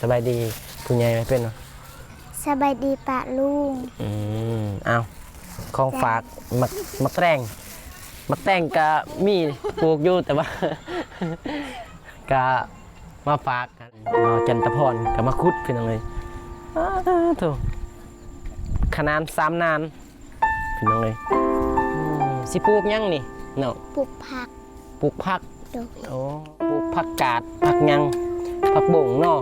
สบายดีผู้ใหญ่ไม่เป็นเนาะสบายดีปะลุงเอาของฝากมักแตงกะมีปลูกอยู่แต่ว่า กะมาฝากกันมาจันทพรกับมาคุดพี่น้องเลยถูกขนาน3 นานพี่น้องเลยสิปลูกยังนี่เนาะปลูกผักปลูกผักดูโอ้ปลูกผักกาดผักยังผักบ่งเนาะ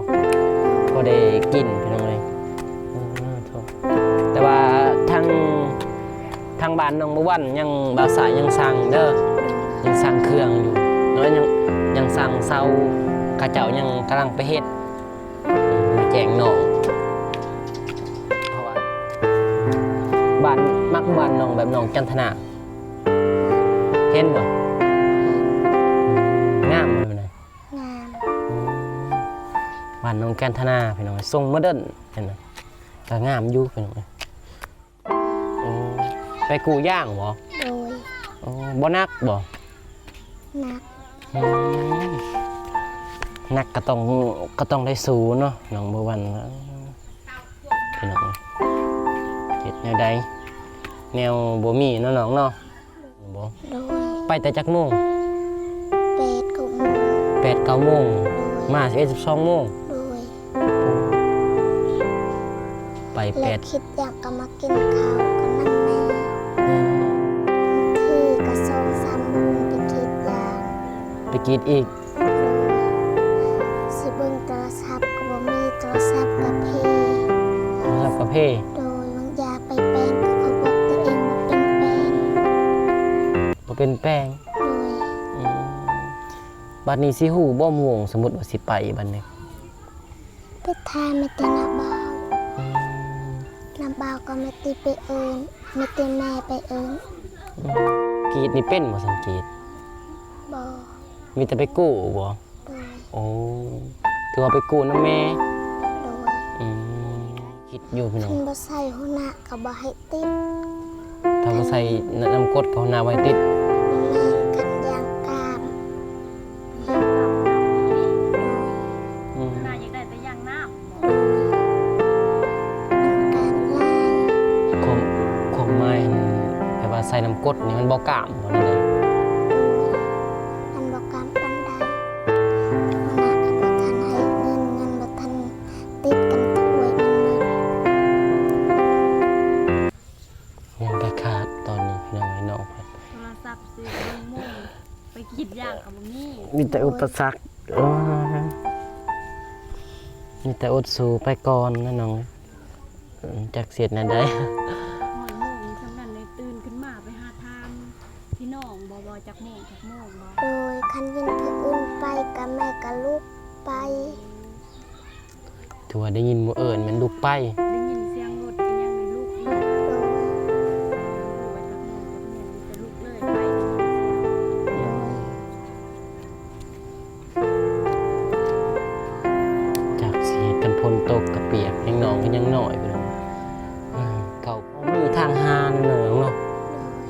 พอได้กินพี่น้องเลยแต่ว่าทางบ้านน้องบ่วันยังบ่าวสายยังสั่งเด้อยังสั่งเครื่องอยู่แล้วยังสั่งเซาข้าเจ้ายังกำลังไปเฮ็ดมาแจงน้องเพราะว่าบ้านมักบ้านน้องแบบน้องจันทนาเห็นบ่งามเลยนะงามบ้านน้องจันทนาพี่น้องทรงโมเดิร์นเห็นไหมก็งามอยู่พี่น้องไปกูย่างบ่โดยบ่นักบ่นักก็ต้องได้สูเนาะน้องบ่วันพี่น้องเฮ็ดแนวใดแนวบ่มีเนาะน้องเนาะบ่ไปแต่จักโมง8-9 โมงมา11-12 โมงไปแล้วคิดอยากก็มากินข้าวกับน้ำแม่ที่ก็2-3 โมงไปคิดอยากไปกินอีกสิเบิ่งโทรศัพท์ก็บ่มีโทรศัพท์กะเพโดยบางอยากไปแปลงก็เขาบอกตัวเองบ่เป็นแปลงโดยบัดนี้สิฮู้บ่ม่วงสมมุติว่าสิไปบัดนี้ไปทานไม่ตินาบ่าวน้ำบ่าวก็ไม่ติไปเอิ้นไม่ติแม่ไปเอิ้นกรีดนี่เป็นบ่สังเกตบ่มีแต่ไปกู้บ่โดยโอ้ถือว่าไปกู้นำแม่โดยคิดอยู่พี่น้องคันบ่ใส่หัวหน้าก็บ่ให้ติดถ้าบ่ใส่น้ำกรดก็หัวหน้าบ่ให้ติดกันยางกามน่าอยากได้แต่ยางน้ำความหมายแปลว่าใส่น้ำกรดนี่มันบ่กล้ามบ่นั่นเลยมันบ่กล้ามปานใดหัวหน้าก็บ่ทันให้เงินบ่ทันติดกันถ้วยมันเลยยังได้ขาดตอนนี้พี่น้องเพิ่นโทรศัพท์ซื้อโม่ไปคิดยากกับนี่มีแต่อุปสรรคมีแต่อดสู้ไปก่อนนะน้องจักเสียดนั่นได้หอยโม่สำนันในตื่นขึ้นมาไปหาทานพี่น้องบ่จักโม่บ่โดยคันยินผู้อื่นไปกับแม่กับลูกไปถือว่าได้ยินหมู่เอิ้นมันลูกไปได้ยินเสียงรถอีหยังในลูกเลยไปจักโม่จะลูกเลยไปจากสิกันพลตกกระเปียกยังน้องก็ยังน้อยพี่น้องเขามีทางหาเนาะ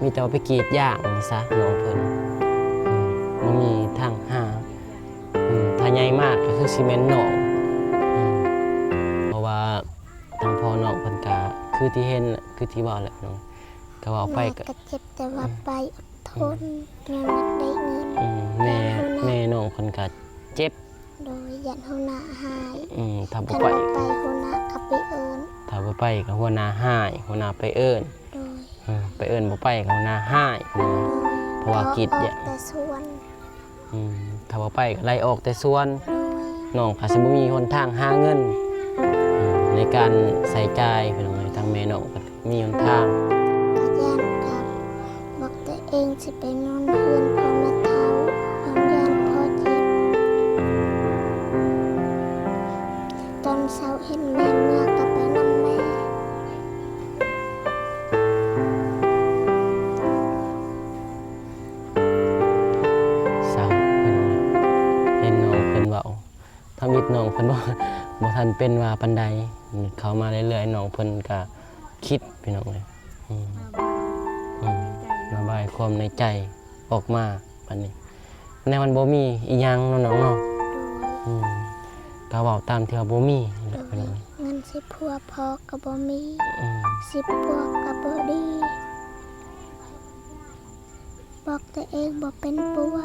มีแต่ว่าไปกรีดยางนี่ซะน้องเพิ่นมันมีทางหาถ้าใหญ่มากก็คือซีเมนต์หนองเพราะว่าทางพ่อน้องเพิ่นก็คือที่เห็นคือที่ว่าแหละน้องก็ว่าไปก็เจ็บแต่ว่าไปอดทนยังไม่ได้เงินแม่น้องเพิ่นก็เจ็บโดยยันหัวหน้าหายถ้าบ่ไปหัวหน้าก็ไปเอิ้นถ้าบ่ไปก็หัวหน้าหายหัวหน้าไปเอิ้นไปเอิ้นบ่ไปก็หัวหน้าหายเพราะว่ากิจเนี่ยแต่ส่วนถ้าบ่ไปก็ไล่ออกแต่ส่วนน้องก็สิบ่มีหนทางหาเงินในการใช้จ่ายพี่น้องเอ้ยทางแม่น้องก็มีหนทางก็ย่านกับบอกตัวเองสิไปนอนเฮือนพ่อแม่เฒ่าน้องย่านพ่อเจ็บตอนเช้าเห็นแม่เมื่อก็ไปนำแม่ทำอิดน้องเพิ่นบ่ทันเป็นว่าปานใดเขามาเรื่อยๆน้องเพิ่นก็คิดพี่น้องเลยระบายความในใจออกมาปานนี้ในมันบ่มีอีหยังน้องเนาะก็ ก็เว้าตามที่ว่าบ่มีนั่นแห โด ละ ย พี่น้อง เงินสิพัวพอก็บ่มี อืม สิพวกก็บ่ดีบอกตัวเองบ่เป็นปัว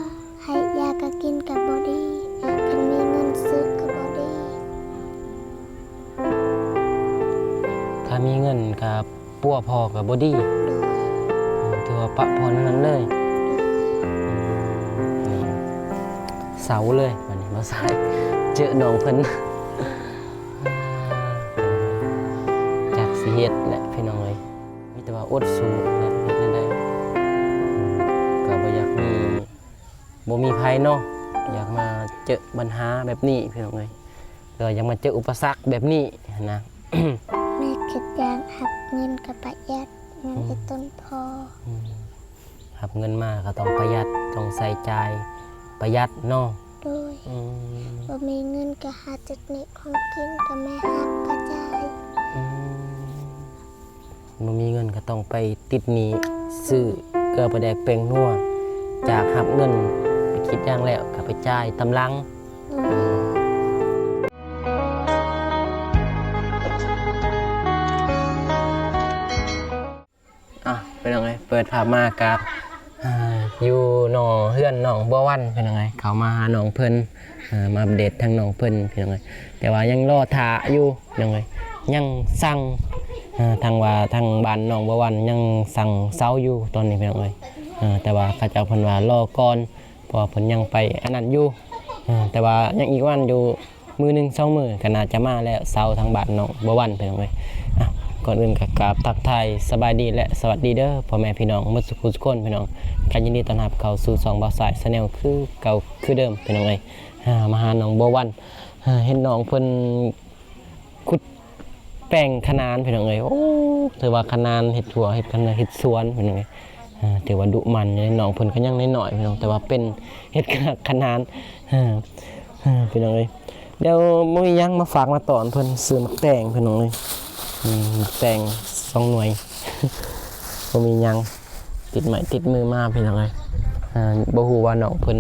ให้ยาก็กินก็บ่ดีคันมีเงินซื้อก็บ่ดี ถ้ามีเงินก็ปัวพอก็บ่ดี โดย ถือว่าปะพรนั้นเลยเสาเลยวันนี้มาสายเจอน้องเพิ่นจากสิเฮ็ดแหละพี่น้องเอ้ยมีแต่ว่าอดสู้แล้วเฮ็ดนั่นได้ก็บ่อยากมีบ่มีภัยเนาะอยากมาเจอปัญหาแบบนี้พี่น้องเอ้ยก็อยากมาเจออุปสรรคแบบนี้นะ แม่คิดอย่างหักเงินกับประหยัดเงินไอ้ต้นพอ หับเงินมาก็ต้องประหยัดต้องใส่ใจายประหยัดเนาะ โดยบ่มีเงินก็หาจุดนี้ของกินก็แม่หักกระจาย บ่มีเงินก็ต้องไปติดหนี้ซื้อเกลือปลาแดกเป่งนัวจากหับเงินไปคิดอย่างแล้วก็ไปจ่ายตำลัง โดย เป็นยังไงเปิดภาพมากับอยู่หนอเฮือนหนองบัววันเป็นยังไงเขามาหาหนองเพิ่นมาอัปเดตทางหนองเพิ่นเป็นยังไงแต่ว่ายังรอท่าอยู่ยังไงยังสั่งทางว่าทางบ้านหนองบัววันยังสั่งเสาอยู่ตอนนี้เป็นยังไงแต่ว่าเขาเจ้าเพิ่นว่ารอก่อนเพราะว่าเพิ่นยังไปอันนั้นอยู่แต่ว่ายังอีกวันอยู่มือหนึ่งสองมือก็น่าจะมาแล้วเสาทางบ้านหนองบัววันเป็นยังไงก่อนอื่นก็กราบทักทายสบายดีและสวัสดีเด้อพ่อแม่พี่น้องหมดสุขทุกคนพี่น้องกันยินดีต้อนรับเข้าสู่2บ่าวสายชาแนลคือเก่าคือเดิมพี่น้องเอ้ยมาหาน้องบัววันเห็นน้องเพิ่นขุดแป้งขนานพี่น้องเอ้ยโอ้ถือว่าขนานเฮ็ดถั่วเฮ็ดขนานเฮ็ดสวนพี่น้องเอ้ยถือว่าดุมันอยู่น้องเพิ่นก็ยังน้อยๆพี่น้องแต่ว่าเป็นเฮ็ดขนานพี่น้องเอ้ยเดี๋ยวมื้อยังมาฝากมาตอนเพิ่นซื้อมักแตงพี่น้องเอ้ยแต่ง2 หน่วย บ่มีหยังติดไม้ติดมือมาพี่น้องเอ้ยบ่ฮู้ว่าน้องเพิ่น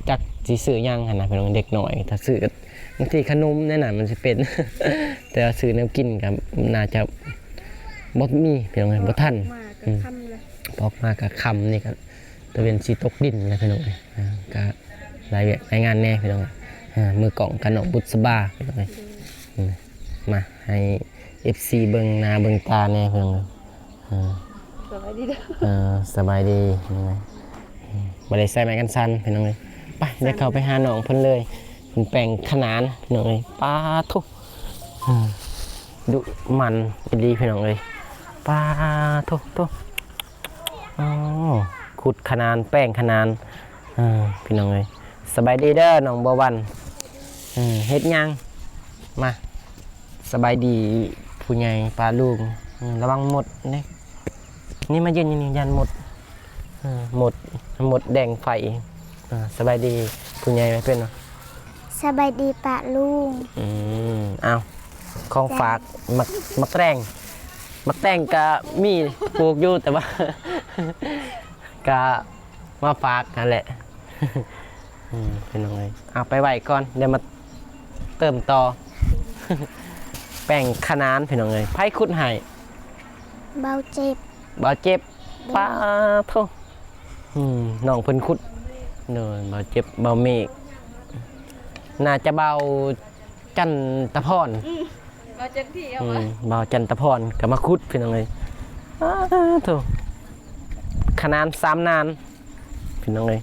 จักสิซื้อหยังหั่นน่ะพี่น้องเด็กน้อยถ้าซื้อบางทีขนมนั่นน่ะมันสิเป็น แต่ว่าซื้อแนวกินก็น่าจะบ่มีพี่น้องเอ้ยบ่ทัน มาก็ค่ำเลย พอกมาก็ค่ำนี่ก็ตะเวนสิตกดินนะพี่น้องเอ้ยก็รายเวียกรายงานแน่พี่น้องมือกล่องกันน้องบุษบาพี่น้องเอ้ยมาให้ FC เบิ่งหน้าเบิ่งตาแน่เพิ่นเลยสบายดีเด้อ สบายดียังไงบ่ได้ใส่ไม้กันสั่นเพิ่นเลยไปเดี๋ยวเข้าไปหาน้องเพิ่นเลยเพิ่นแปลงขนานเพิ่นเลยปาทุดุมันดีพี่น้องเอ้ยปาทุอ๋อขุดขนานแป้งขนานพี่น้องเอ้ยสบายดีเด้อน้องบัววันเฮ็ดหยังมาสบายดีผู้ใหญ่ปลาลูกระวังหมดนี่มายืนอยู่นี่ยันหมดหมดแดงไฟสบายดีผู้ใหญ่ไม่เป็นหรอ สบายดีปะลุง เอาของฝากมักแตงก็มีปลูกอยู่แต่ว่า ก็มาฝากนั่นแหละเป็นยังไงเอาไปไหวก่อนเดี๋ยวมาเติมต่อ แป้งขนานพี่น้องเอ้ยไผ่ขุดให้ เบาเจ็บ บ่เจ็บป้าโทน้องเพิ่นขุดเด้อบ่เจ็บบ่เมฆน่าจะเบาจันตะพร มาจังที่เอาวะ เบาจันตะพรก็มาขุดพี่น้องเอ้ยโธ่ขนาน3 นานพี่น้องเอ้ย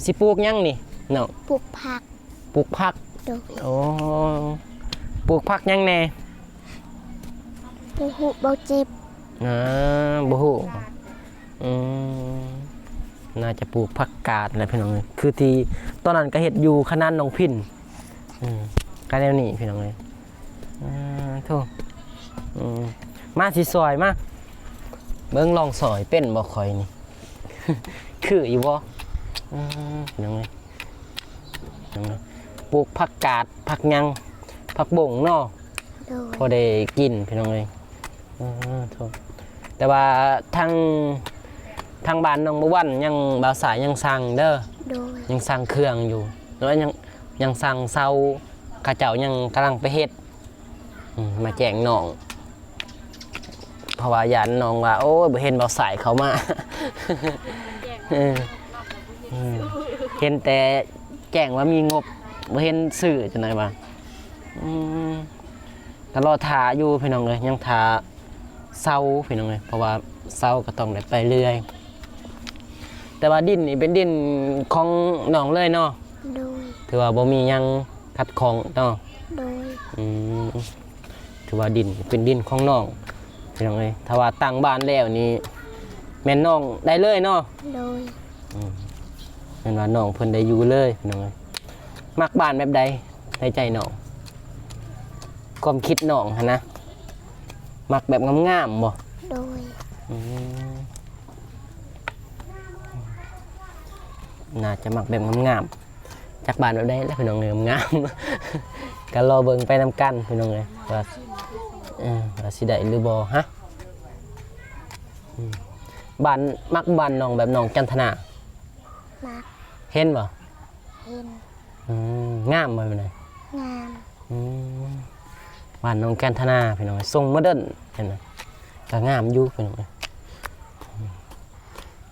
สิปลูกหยังนี่น้อง ปลูกผัก ปลูกผัก โดย โอ้ปลูกผักหยังแน่ ปลูกหูเบาเจ็บ บ่ฮู้น่าจะปลูกผักกาดอะไรพี่น้องเอ้ยคือที่ตอนนั้นก็เฮ็ดอยู่ขนานหนองพินก็แนวนี้พี่น้องเอ้ยโธ่มาสิซอยมาเบิ่งลองซอยเป็นบ่ค่อยนี่ คืออยู่บ่พี่น้องเอ้ยปลูกผักกาดผักหยังผักบงเนาะ โดย พอได้กินพี่น้องเอ้ยโธ่แต่ว่าทางบ้านน้องบัววันยังบ่าวสายยังสั่งเด้อ โดย ยังสั่งเครื่องอยู่แล้วยัง ยังสั่งเซาข้าเจ้ายังกำลังไปเฮ็ดมาแจ้งน้องเพราะว่าญาติน้องว่าโอ้ยบ่เห็นเบาสายเขามา เออเห็นแต่แจ้งว่ามีงบบ่เห็นซื้อจังได๋บ่ก็รอท่าอยู่พี่น้องเอ้ยยังท่าเซาพี่น้องเอ้ยเพราะว่าเซาก็ต้องได้ไปเรื่อยแต่ว่าดินนี่เป็นดินของน้องเลยเนาะ โดย ถือว่าบ่มีหยังขัดข้องเนาะ โดย ถือว่าดินเป็นดินของน้องพี่น้องเอ้ยถ้าว่าตั้งบ้านแล้วนี่แม่นน้องได้เลยเนาะ โดย แม่นว่าน้องเพิ่นได้อยู่เลยพี่น้องเอ้ยมักบ้านแบบใดในใจน้องความคิดน้องหั่นนะมักแบบงามๆบ่ โดย น่าจะมักแบบงามๆจากบ้านแบบใดแล้วพี่น้องเอ้ยงาม ก็รอเบิ่งไปนำกันพี่น้องเอ้ยว่าสิได้หรือบ่ฮะบ้านมักบ้านน้องแบบน้องจันทนา มัก เห็นบ่ เห็น งามบ่เป็นไง งาม บ้านน้องจันทนาพี่น้องทรงโมเดิร์นเห็นไหมก็งามอยู่พี่น้อง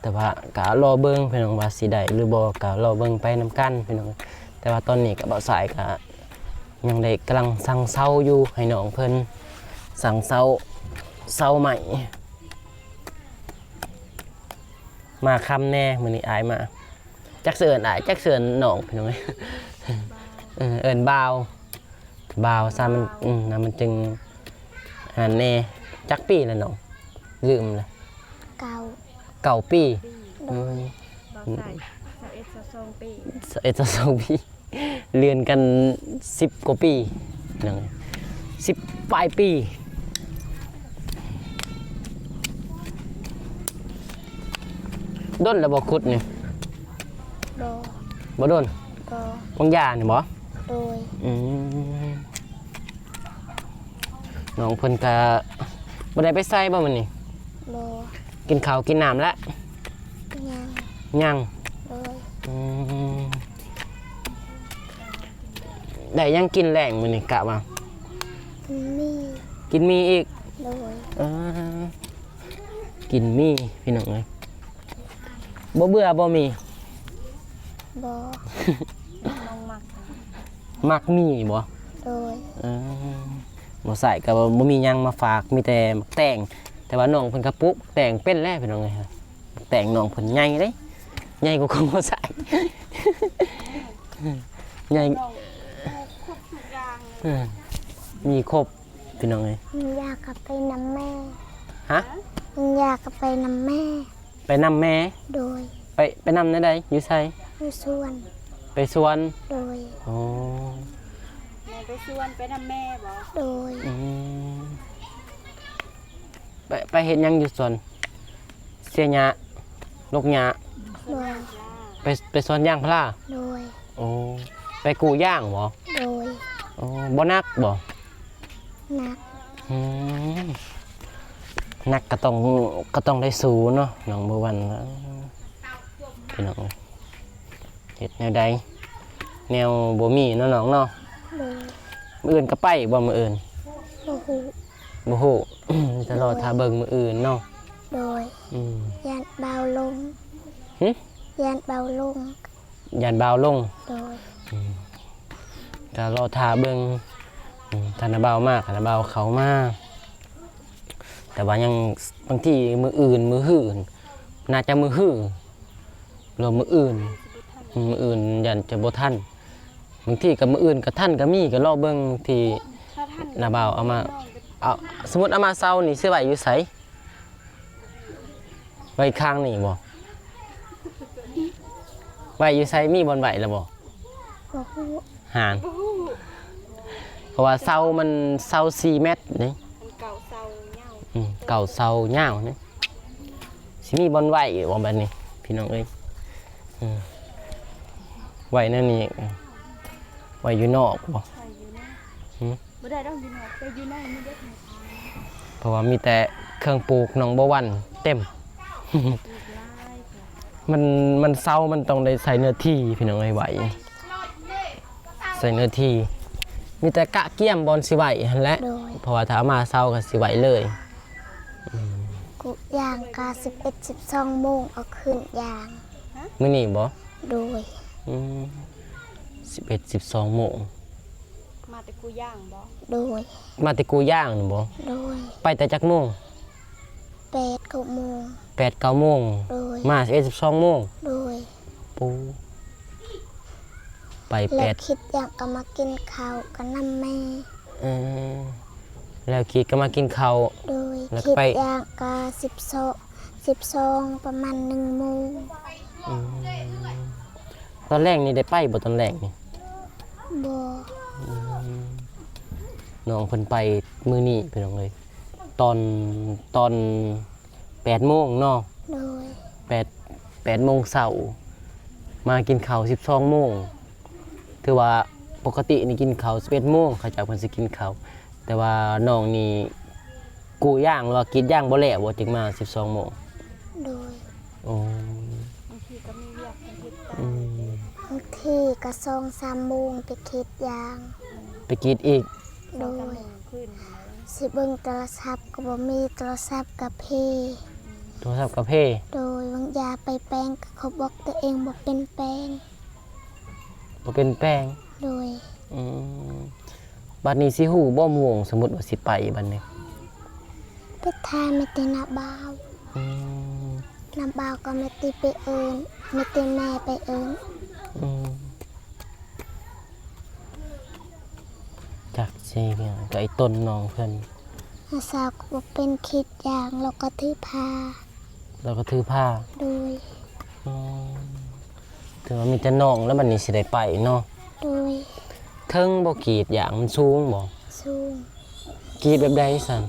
แต่ว่าก็รอเบิ่งพี่น้องว่าสิได้หรือบ่ก็รอเบิ่งไปนำกันพี่น้องแต่ว่าตอนนี้ก็บ่สายก็ยังได้กำลังสั่งเซาอยู่ให้น้องเพิ่นสั่งเซาใหม่มาคำแน่มื้อนี้อายมาจักเสือนอายจักเสือนน้องพี่น้องเอิ้นบ่าวซะมันน่ะมันจึงอันแน่จักปีแล้วน้องลืมเลย เก่า เก่าปี บ่ใส่21 22ปี 11 12ปีเรียนกัน10กว่าปีนั่น10ปลายปีด้นแล้วบ่ขุดนี่ โด บ่ด้น โด บางยานี่บ่ โดย น้องเพิ่นก็บ่ได้ไปใส่บ่มื้อนี้ โด กินข้าวกินน้ำแล้ว ยัง ยัง โดย ได้ยังกินแรงมื้อนี้กะว่า มี กินมีอีก โดย กินมีพี่น้องเอ้ยบ่เบื่อบ่มี บอ น้องมัก มักมีบ่ โดย บ่ใส่ก็บ่มีหยังมาฝากมีแต่มักแต่งแต่ว่าน้องเพิ่นก็ปลูกแต่งเป็นแล้วพี่น้องเอ้ยแต่งน้องเพิ่นใหญ่เด้ใหญ่กว่าของบ่ใส่ ใหญ่ น้องครบทุกอย่างเลย มีครบพี่น้องเอ้ย มันอยากกลับไปนำแม่ ฮะ มันอยากกลับไปนำแม่ ไปนำแม่ โดย ไปนำได้ใดอยู่ไส อยู่ส่วน ไปสวน โดย อ๋อ แม่ไปชวนไปนำแม่บ่ โดย ไปเฮ็ดหยังอยู่สวนเสียหญ้าลกหญ้า โดย ไปสวนยางพารา โดย โอ้ไปกูย่างบ่ โดย โอ้บ่นักบ่ นัก นักก็ต้องได้สู้เนาะน้องบ่วันพี่น้องเฮ็ดแนวใดแนวบ่มีเนาะน้องเนาะ โดย มื้ออื่นก็ไปบ่มื้ออื่น โอ้โห บ่ฮู้ จะรอท่าเบิ่งมื้ออื่นเนาะ โดย ยานเบาลง หึ ยานเบาลง ย่านบ่าวลง โดย ก็รอท่าเบิ่งท่านบ่าวมากท่านบ่าวเขามาแต่ว่ายังบางทีมื้ออื่นมื้อหื้อน่าจะมื้อหื้อรวมมื้ออื่นยันจะบ่ทันบางทีก็มื้ออื่นก็ทันก็มีก็รอเบิ่งที่ ถ้าท่าน นาบ่าวเอามาเอาสมมุติเอามาเซานี่สิไว้อยู่ไสไว้ข้างนี่บ่ไว้อยู่ไสมีบ่อนไว้แล้วบ่ โอ้โห ห่างเพราะว่าเซามันเซา4เมตรนี่ มันเก่าเซาเหย้า เก่าเซายาวนี่สิมีบ่อนไว้บ่แบบนี้พี่น้องเอ้ยไว้แนวนี้ไว้อยู่นอกบ่ ใส่อยู่นะบ่ได้ต้องอยู่นอกไปอยู่ในนี่เด้อ เพราะว่ามีแต่เครื่องปลูกน้องบ่วันเต็ม อีกหลายค่ะ มันเซามันต้องได้ใส่เนื้อที่พี่น้องไอ้ไหว ใส่เนื้อที่มีแต่กะเกี้ยมบอลสิไหวหั่นแหละ โดย เพราะว่าถ้ามาเช้าก็สิไหวเลย กุย่างกา11-12 โมงเอาขึ้นย่าง มื้อนี้บ่ โดย 11-12 โมง มาแต่กูย่างบ่ โดย มาแต่กูย่างนี่บ่ โดย ไปแต่จักโมง 8-9 โมง 8-9 โมง โดย มา11-12 โมง โดย ปูไป แล้วคิดอยากก็มากินข้าวกับน้ำแม่ เออแล้วคิดก็มากินข้าว โดย แล้ว คิด ไป อยากก็12ประมาณ1 โมง ตอนแรกนี่ได้ไปบ่ตอนแรกนี่ บ่ น้องเพิ่นไปมื้อนี้พี่น้องเอ้ยตอน8 โมงเนาะ โดย 8โมงเช้ามากินข้าว12 โมงถือว่าปกตินี่กินข้าว11 โมงเขาเจ้าเพิ่นสิกินข้าวแต่ว่าน้องนี่กูย่างหรือว่ากินย่างบ่แล้วบ่จึงมา12 โมง โดย โอ้ บางทีก็มีเรียกบางทีตา อืม บางทีก็2-3 โมงไปคิดอยาง ไปกินอีก โด กำ ย ลังขึ้นแล้ว สิเบิ่งโทรศัพท์ก็บ่มีโทรศัพท์กับพี่ โทรศัพท์กาแฟ โดยบางยาไปแปลงก็เขาบอกตัวเองบ่เป็นแปลง บ่เป็นแป้ง โดย อืมบัดนี้สิฮู้บ่ม่วงสมมุติว่าสิไปบัดนี้ ไปทานไม่ตินาบาว อืม นาบาวก็ไม่ติไปเอิ้นไม่ติแม่ไปเอิ้น อืมจักสิเพียงก็ไอ้ต้นน้องเพิ่น อาสาวก็บ่เป็นคิดอย่างแล้วก็ถือพา แล้วก็ถือผ้า โดย อืมถือว่ามีแต่น้องแล้วบัดนี้สิได้ไปเนาะ โดย เทิงบ่กรีดอย่างมันสูงบ่ สูง กรีดแบบใดซั่น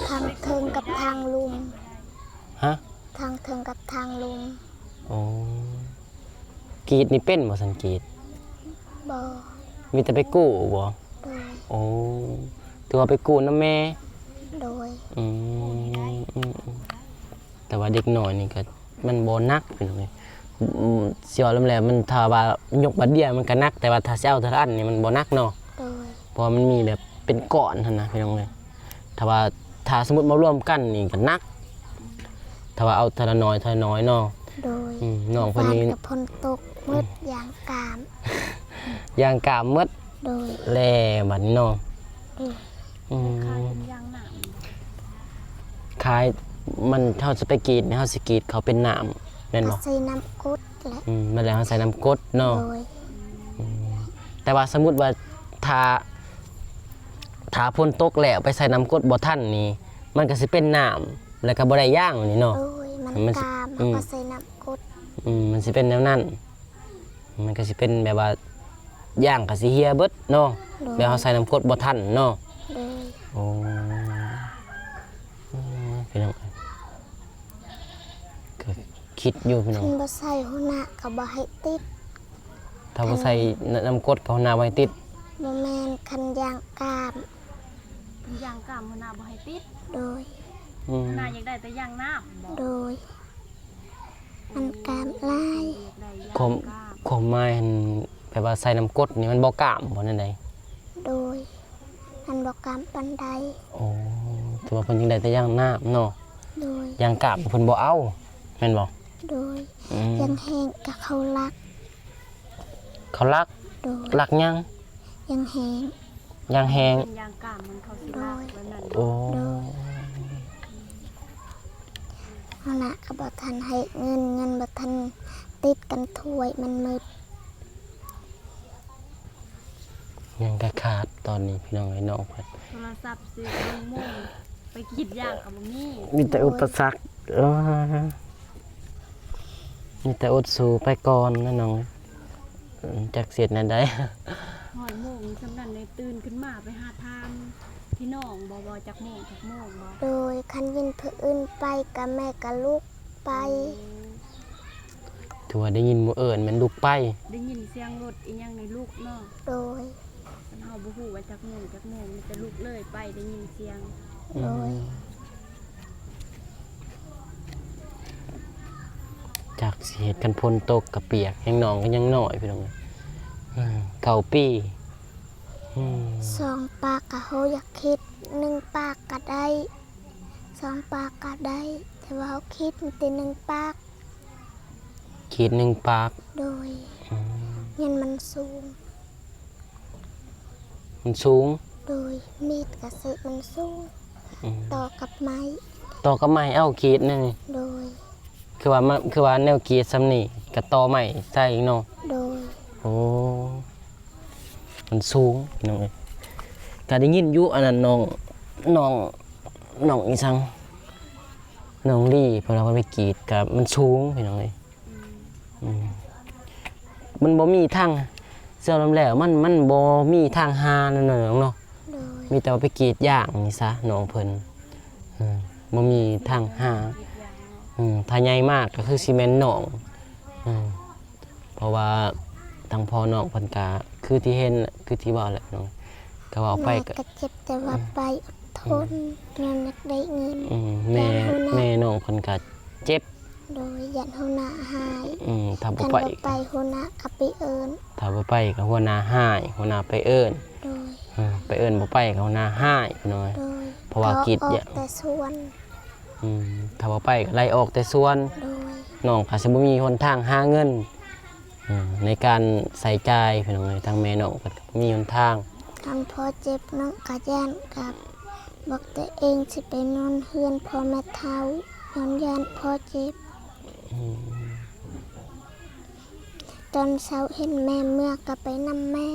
ทางเทิงกับทางลุม ฮะ ทางเทิงกับทางลุม อ๋อ กรีดนี่เป็นบ่ซั่นกรีด บ่ มีแต่ไปกู้บ่ โดย โอ้ถือว่าไปกู้นำแม่ โดย อืมแต่ว่าเด็กน้อยนี่ก็มันบ่หนักเป็นไงสิว่าแล้วมันถ้าว่ายกบัดเดียวมันก็หนักแต่ว่าถ้าสิเอาแต่ละอันนี่มันบ่หนักเนาะ โดย เพราะว่ามันมีแบบเป็นก้อนหั่นนะพี่น้องเอ้ยถ้าสมมุติมารวมกันนี่ก็หนักถ้าว่าเอาทีละน้อยเนาะ โดย น้องเพิ่นนี่ บ้ากับพนตกมืดอย่างกาม ย่างกามหมด โดย แลบัดนี้เนาะ โดย อื คาย ม เป็นย่างหนาม คล้ายมันเฮาจะไปกรีดนี่เฮาสิกรีดเขาเป็นน้ำแม่นบ่ ใส่น้ำกุดและ นั่นแหละเฮาใส่น้ำกรดเนาะ โดย แต่ว่าสมมุติว่าถ้าพ้นตกแล้วไปใส่น้ำกรดบ่ทันนี่มันก็สิเป็นน้ำแล้วก็บ่ได้ย่างนี่เนาะ โดยมัน มันสิ กาม อื แล้ว ม ก็ใส่น้ำกุด มันสิเป็นแนวนั้นมันก็สิเป็นแบบว่าย่างก็สิเหี่ยเบิดเนาะ โดย แล้วเฮาใส่น้ำกรดบ่ทันเนาะ โดย โอ้พี่น้องก็คิดอยู่พี่น้อง คันบ่ใส่หัวหน้าก็บ่ให้ติด ถ้าบ่ใส่น้ำกรดเขาหน้าไว้ติด บ่แม่นคันยางกาม เป็นย่างกล้ามหัวหน้าบ่ให้ติด โดย อืม หัวหน้าอยากได้แต่ย่างน้ำบ่ โดย มันกามลาย อยากได้ย่าง ผม กล้าม ผมหมายแบบว่าใส่น้ำกรดนี่มันบ่กล้ามบ่นั่นใด โดย มันบ่กามปานใด โอ้ถือว่าเพิ่นยังได้แต่ย่างน้ำเนาะ โดย ย่างกล้ามเพิ่นบ่เอาแม่นบ่ โดย อืม ยังแห้งกับเขารัก เขารัก โดย รักยัง ยังแห้ง ย่างแฮง เป็นย่างกล้ามมันเขาสิลากแล้วนั่น โอ้ โดย หัวหน้าก็บ่ทันให้เงินบ่ทันติดกันถ้วยมันมืด ยังกะขาดตอนนี้พี่น้องไอ้น้องเพิ่น โทรศัพท์ซื้อโมงไปคิดย่างกับบ่มี มีแต่อุปสรรคมีแต่อดสู้ไปก่อนนะน้องจักเสียดนั่นได้ หอยโมงสำนันในตื่นขึ้นมาไปหาทานพี่น้องบ่จักโมงบ่ โดยคันยินเพื่ออื่นไปกับแม่กับลูกไป ถือว่าได้ยินหมู่เอิ้นแม่นลูกไป ได้ยินเสียงรถอีหยังในลูกเนาะ โดย เฮาบ่ฮู้ว่าจักโมงมีแต่ลูกเลยไปได้ยินเสียง โดย จากสิเหตุกันพลตกกับเปียกแห่งน้องก็ยังน้อยพี่น้องเอ้ย เก่าปี2 ปากก็เฮาอยากคิด1 ปากก็ได้2 ปากก็ได้แต่ว่าเฮาคิดมันแต่1 ปาก ขีด1 ปาก โดยเงินมันสูง มันสูง โดยมีดกระสือมันสูงต่อกับไม้ ต่อกับไม้เอาขีดนั่นนี่ โดย คือว่าแนวขีดซ้ำนี่กับต่อไม้ใส่อีกเนาะ โดย โอ้มันสูงน้องเอ้ยก็ได้ยินอยู่อันนั้นน้องอีสังน้องลี่พอเราไปกรีดกับมันสูงพี่น้องเอ้ยมันบ่มีทางเสื้อลำแล้วมันบ่มีทางหานั่นน่ะน้องเนาะ โดย มีแต่ว่าไปกรีดยางนี่ซะน้องเพิ่นบ่มีทางหาถ้าใหญ่มากก็คือซีเมนต์หนองเพราะว่าทางพ่อน้องเพิ่นก็คือที่เห็นคือที่ว่าแหละน้องก็ว่าไป แม่ ก็ ก็เจ็บแต่ว่าไปอดทนเงินอยากได้เงิน แม่น้องเพิ่นก็เจ็บ โดยยันหัวหน้าหาย ถ้าบ่ คัน ไป บ่ไปหัวหน้าก็ไปเอิ้น ถ้าบ่ไปก็หัวหน้าหายหัวหน้าไปเอิ้น โดย ไปเอิ้นบ่ไปก็หัวหน้าหายพี่น้อย โดย เพราะว่ากรีด อ เนี่ย อกแต่สวน ถ้าบ่ไปก็ไล่ออกแต่สวน โดย น้องก็สิบ่มีหนทางหาเงินในการใส่จ่ายพี่น้องเอ้ยทางแม่น้องเพิ่นก็บ่มีหนทาง คันพอเจ็บน้องก็ย่านกับบอกตัวเองสิไปนอนเฮือนพ่อแม่เฒ่าย้อนย่านพอเจ็บตอนเช้าเห็นแม่เมื่อก็ไปนำแม่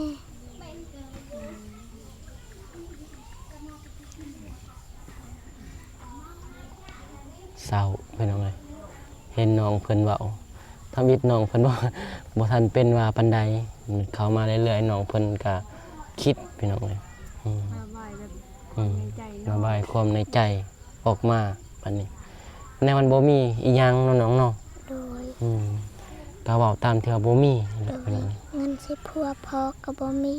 เศร้าพี่น้องเอ้ยเห็นน้องเพิ่นเว้าทำอิดน้องเพิ่นว่า บ่ทันเป็นว่าปานใดเข้ามาเรื่อยๆน้องเพิ่นก็คิดพี่น้องเอ้ยระบายแบบในใจ ระบายความในใจออกมาบัดนี้ในมันบ่มีอีหยังเนาะน้องเนาะ โดย ก็เว้าตามที่ว่าบ่มีนั่นแห โด ละ ย พี่น้องเอ้ย เงินสิพัวพอก็บ่มี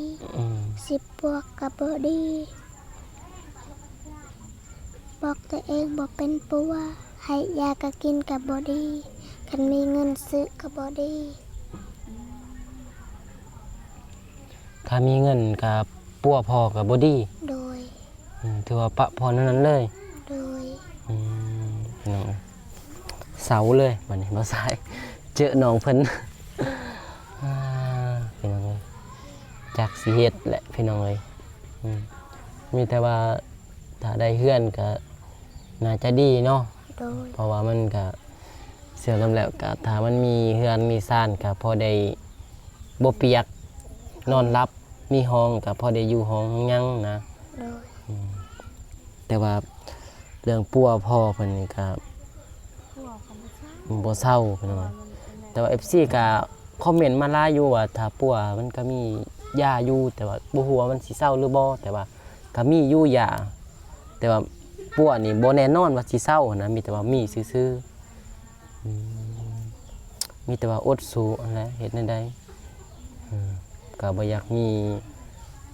10 บวกก็บ่ดีบอกตัวเองบ่เป็นปัวให้ยาก็กินก็บ่ดีคันมีเงินซื้อก็บ่ดี ถ้ามีเงินก็ปัวพอก็บ่ดี โดย ถือว่าปะพอนั้นเลย โดย พี่น้องเอ้ยเสาเลยบัดนี้บ่สายเจอน้องเพิ่น พี่น้องเอ้ยจักสิเฮ็ดแหละพี่น้องเอ้ยมีแต่ว่าถ้าได้เฮือนก็น่าจะดีเนาะ โดย เพราะว่ามันก็เสื่อมแล้วก็ถ้ามันมีเฮือนมีซ่านก็พอได้บ่เปียกนอนรับมีห้องก็พอได้อยู่ห้องยังนะ โดย แต่ว่าเรื่องปัวพ่อเพิ่นนี่ก็ พวกของผู้ชาย บ่เศร้าพี่น้องแต่ว่า FC ก็คอมเมนต์มาหลายอยู่ว่าถ้าปัวมันก็มียาอยู่แต่ว่าบ่ฮู้ว่ามันสิเศร้าหรือบ่แต่ว่าก็มีอยู่ยาแต่ว่าปัวนี่บ่แน่นอนว่าสิเศร้านะมีแต่ว่ามีซื่อๆมีแต่ว่าอดสู้นั่นแหละเฮ็ดแนวใดก็บ่อยากมี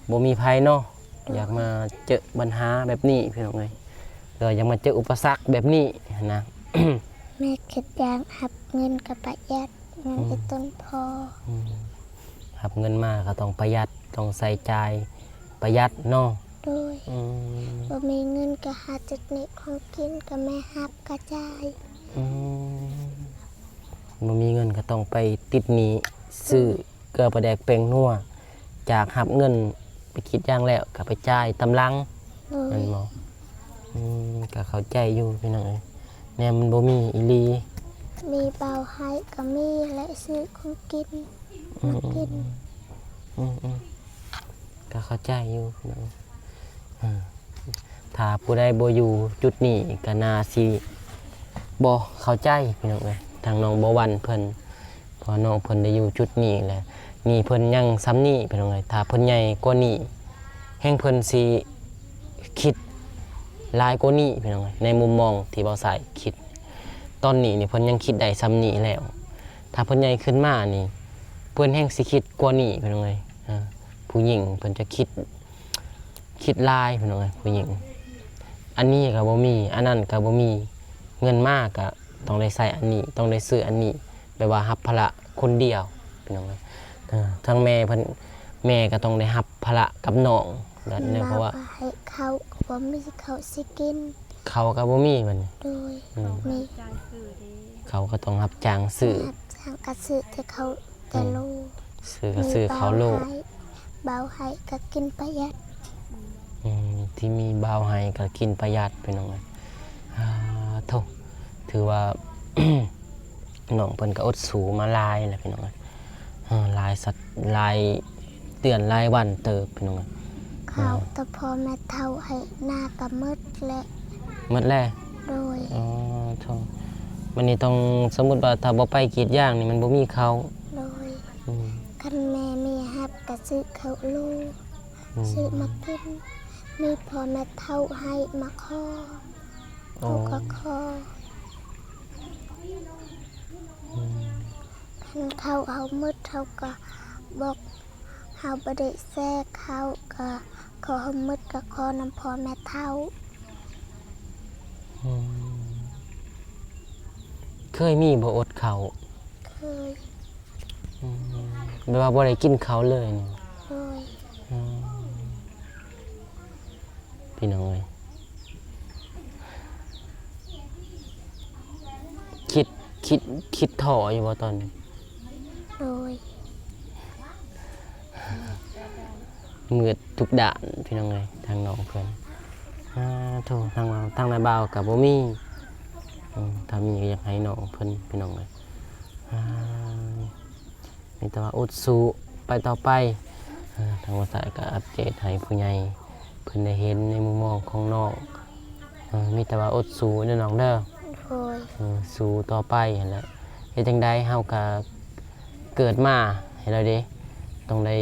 บ่มีภัยเนาะอยากมาเจอปัญหาแบบนี้พี่น้องเอ้ยก็อยากมาเจออุปสรรคแบบนี้นะ แม่คิดอย่างหับเงินกับประหยัดเงินจะต้นพอ หับเงินมาก็ต้องประหยัดต้องใส่ใจายประหยัดเนาะ โดยบ่มีเงินก็หาจุดนี้ของกินก็แม่หับกระจาย บ่มีเงินก็ต้องไปติดหนี้ซื้อเกลือปลาแดกเป่งนัวจากหับเงินไปคิดอย่างแล้วก็ไปจ่ายตำลัง โดย นั่นบ่ก็เข้าใจอยู่พี่น้องเอ้ยแนวมันบ่มีอีหลี มีเบาให้ก็มีและซื้อของกินมากิน ก็เข้าใจอยู่พี่น้องถ้าผู้ใดบ่อยู่จุดนี้ก็น่าสิบ่เข้าใจพี่น้องเอ้ยทางน้องบ่วันเพิ่นเพอน้องเพิ่นได้อยู่จุดนี้แหละนี่เพิ่นยังซ้ำนี้พี่น้องเอ้ยถ้าเพิ่นใหญ่กว่านี้แห่งเพิ่นสิคิดหลายกว่านี้พี่น้องเอ้ยในมุมมองที่เบาสายคิดตอนนี้นี่เพิ่นยังคิดได้ซ้ำนี้แล้วถ้าเพิ่นใหญ่ขึ้นมานี่เพิ่นแห่งสิคิดกว่านี้พี่น้องเอ้ยผู้หญิงเพิ่นจะคิดหลายพี่น้องเอ้ยผู้หญิงอันนี้ก็บ่มีอันนั้นก็บ่มีเงินมากก็ต้องได้ใช้อันนี้ต้องได้ซื้ออันนี้แบบว่ารับภาระคนเดียวพี่น้องเอ้ยก็ ทั้งแม่เพิ่นแม่ก็ต้องได้รับภาระกับน้องแบบนี้เพราะว่า ให้เขาบ่มีเขาสิกิน เขาก็บ่มีมัน โดยมี จางสื่อเด้ เขาก็ต้องรับจ้างซื้อ ทางกระสือแต่เขาแต่ลูก ซื้อก็ซื้อเขาโลก เบาให้ก็กินประหยัด ที่มีบ่าวให้ก็กินประหยัดไปน้องเอ้ยโธ่ถือว่า น้องเพิ่นก็อดสูมาหลายแหละพี่น้องเอ้ยหลายสัตว์หลายเดือนหลายวันเติบพี่น้องเอ้ย เขาแต่พอแม่เท่าให้หน้าก็มืดและ หมดแล้ว โดย โธ่วันนี้ต้องสมมุติว่าถ้าบ่ไปกรีดยางนี่มันบ่มีเขาว โดย อืม คันแม่มีฮับก็ซื้อเขาลูกซื้อมากินมีพอแม่เท่าให้มาคอเขาก็คอคันเขาเอามืดเขาก็บอกเขาบ่ได้แทรกเขาก็ขอเขามืดก็ขอน้ำพอแม่เท่า เคยมีบ่อดเขาว เคย แบบว่าบ่ได้กินเขาวเลยนี่ โดย พี่น้องเอ้ยคิดท้ออยู่บ่ตอนนี้ โดย มืดทุกด่านพี่น้องเอ้ยทางน้องเพิ่นโธ่ทางนาบ่าวก็บ่มีถ้ามีก็อยากให้น้องเพิ่นพี่น้องเอ้ยมีแต่ว่าอดสู้ไปต่อไปทางวัดสายก็อัปเดตให้ผู้ใหญ่เพิ่นได้เห็นในมุมมองของน้องมีแต่ว่าอดสู้เด้อน้องเด้อ โดย สู้ต่อไปหั่นแหละเฮ็ดจังได๋เฮาก็เกิดมาให้เราเด้ต้องได้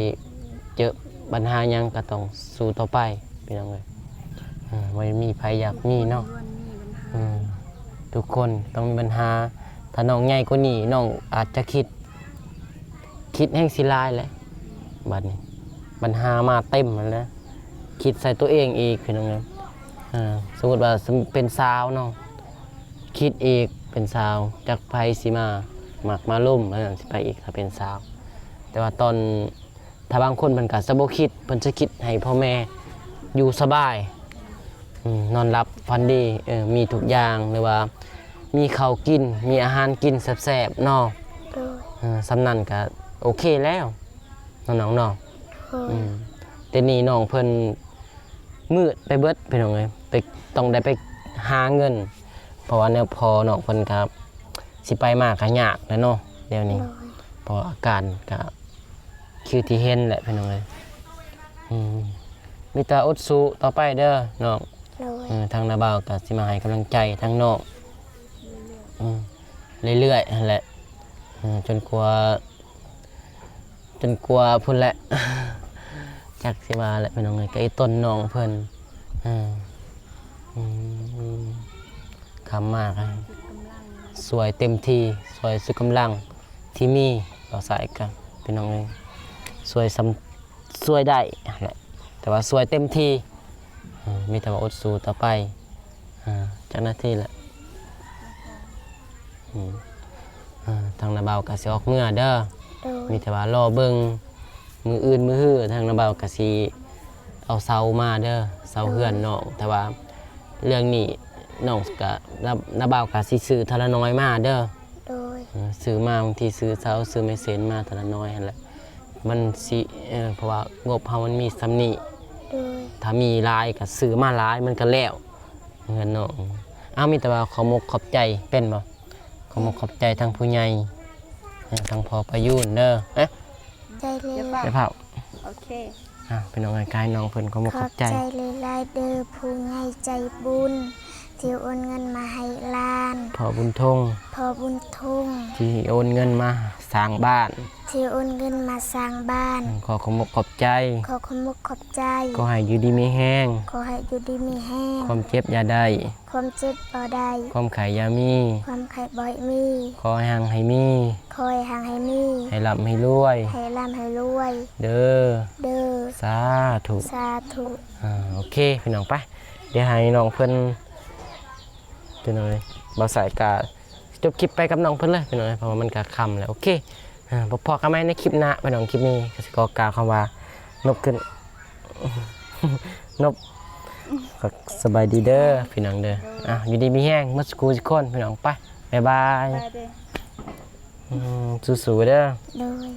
เจอปัญหาหยังก็ต้องสู้ต่อไปพี่น้องเอ้ยบ่มีไผอยากมีเนาะ ล้วนมีปัญหา ทุกคนต้องมีปัญหาถ้าน้องใหญ่กว่านี้น้องอาจจะคิดแห่งสิหลายแหละบัดนี้ปัญหามาเต็มแล้วนะคิดใส่ตัวเองอีกพี่น้องเอ้ยสมมุติว่าเป็นสาวเนาะคิดอีกเป็นสาวจากไผสิมามักมาล่มแล้วนั่นสิไปอีกถ้าเป็นสาว แต่ว่าตอนถ้าบางคนเพิ่นก็จะบ่คิดเพิ่นจะคิดให้พ่อแม่อยู่สบายนอนหลับฝันดีมีทุกอย่างหรือว่ามีข้าวกินมีอาหารกินแซ่บๆเนาะ โดย สำนั้นก็โอเคแล้วน้องๆเนาะ โดย แต่นี่น้องเพิ่นมืดไปเบิดพี่น้องเอ้ยไปต้องได้ไปหาเงิน เพราะว่าแนวพอน้องเพิ่นครับสิไปมากก็ยากแล้วเนาะเดี๋ยวนี้ โดย เพราะอาการก็คือที่เห็นแหละพี่น้องเอ้ยมีแต่อดสู้ต่อไปเด้อน้อง โดย ทางนาบ่าวก็สิมาให้กำลังใจทางน้องเรื่อยๆนั่นแหละจนกว่าพุ่นแหละ จักสิว่าแหละพี่น้องเอ้ยก็ไอ้ต้นน้องเพิ่นคำมากสวยเต็มที่สวยสุดกำลังที่มีต่อสายกันพี่น้องเอ้ยสวยได้แหละแต่ว่าสวยเต็มที่มีแต่ว่าอดสู้ต่อไปจากหน้าที่แหละทางนาบ่าวก็สิออกเมื่อเด้อ โดย มีแต่ว่ารอเบิ่งมืออื่นมือฮื้อทางนาบ่าวก็สิเอาเสามาเด้อเสาเฮือนน้องแต่ว่าเรื่องนี้น้องก็นาบ่าวก็สิซื้อทะละน้อยมาเด้อ โดย ซื้อมาบางทีซื้อเสาซื้อไม้เซนมาทะละน้อยนั่นแหละมันสิเพราะว่างบเฮามันมีสำนี้ โดย ถ้ามีหลายก็ซื้อมาหลายมันก็แล้วเงินน้องมีแต่ว่าขอมกขอบใจเป็นบ่ขอมกขอบใจทางผู้ใหญ่ทางพอประยุนเด้อใจเลย ไปเผา โอเค เป็นน้องกายน้องเพิ่นขอมก ข ข อ อ บบ ใจ ใจเลยลายเด้อผู้ใหญ่ใจบุญที่โอนเงินมาให้หลาน พอบุญทง พอบุญทุ่ง ที่โอนเงินมาสร้างบ้าน ที่โอนเงินมาสร้างบ้าน ขอมกขอบใจ ขอขมุกขอบใจ ก็ให้อยู่ดีมีแห้ง ขอให้อยู่ดีมีแห้ง ความเจ็บอย่าได้ ความเจ็บบ่ได้ ความไข่อย่ามี ความไข่บ่อยมี ขอให้หังให้มี คอยห่างให้มี ให้ร่ำให้รวย ให้ร่ำให้รวย เด้อ เด้อ สาธุ สาธุ โอเคพี่น้องไปเดี๋ยวให้น้องเพิ่นพี่น้องเลยบ่าวสายกะจบคลิปไปกับน้องเพิ่นเลยพี่น้องเลยเพราะว่ามันกะค่ำแล้วโอเค พอกันไหมในคลิปหน้าพี่น้องคลิปนี้ก็สิขอกล่าวคำว่านบขึ้น นบก็สบายดีเด้อพี่น้องเด้ออยู่ดีมีแห้งมัสกูทุกคนพี่น้องไปบ๊ายบาย ไปเด้อ สู้ๆเด้อ โดย